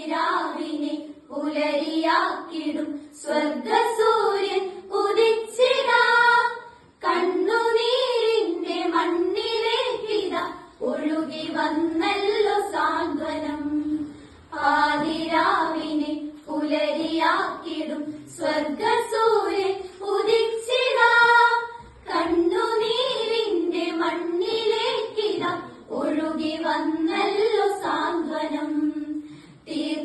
പാതിരാവിനെ പുലരിയാക്കിടും സ്വർഗസൂര്യൻ ഉദിച്ചിടാ. കണ്ണുനീരിന്റെ മണ്ണിലേക്കിത ഒഴുകി വന്നല്ലോ സാന്ത്വനം. പാതിരാവിനെ പുലരിയാക്കിടും സ്വർഗ